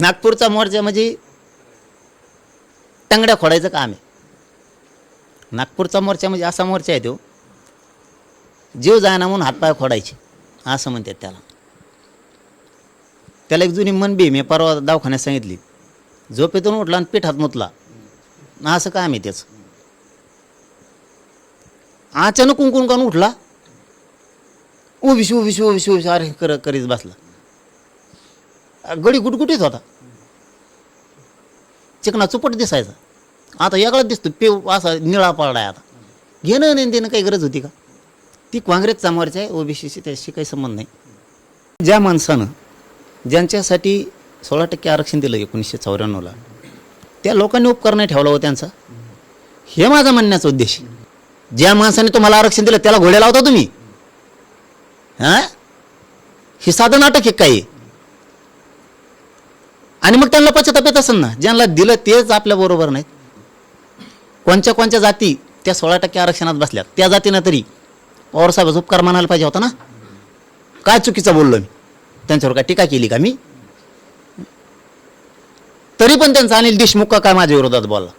नागपूरचा मोर्चा म्हणजे टंगड्या खोडायचं काम आहे. नागपूरचा मोर्चा म्हणजे असा मोर्चा आहे तो, जीव जायना म्हणून हातपाय खोडायचे असं म्हणतात त्याला. त्याला एक जुनी मनबी मी परवा दवाखान्यात सांगितली, झोपेतून उठला आणि पिठात मुतला असं काम आहे त्याचं. अचानक कुंकून काढून उठला, उभिशी उभिशी उभिशी उभिशी अरे करीत बसला. गडी गुटगुटीत होता, चिकना चुपट दिसायचा. आता वेगळाच दिसतो, पेव असा निळा पडलाय. आता घेणं नाही देणं काही गरज होती का? ती काँग्रेसचा मोर्चा आहे, ओबीसीशी त्याशी काही संबंध नाही. ज्या माणसानं ज्यांच्यासाठी 16% आरक्षण दिलं 1994ला, त्या लोकांनी उपकार नाही ठेवला हो त्यांचा, हे माझा म्हणण्याचा उद्देश. ज्या माणसाने तुम्हाला आरक्षण दिलं त्याला घोड्या लावता तुम्ही? हां, हे साधं नाटक आहे काही. आणि मग त्यांना पश्चाताप येत असेल ना, ज्यांना दिलं तेच आपल्या बरोबर नाहीत. कोणत्या जाती त्या 16% आरक्षणात बसल्यात, त्या जातीनं तरी पवारसाहेबाचा उपकार मानायला पाहिजे होता ना. काय चुकीचं बोललो मी? त्यांच्यावर काय टीका केली का मी? तरी पण त्यांचा अनिल देशमुख काय माझ्या विरोधात बोलला?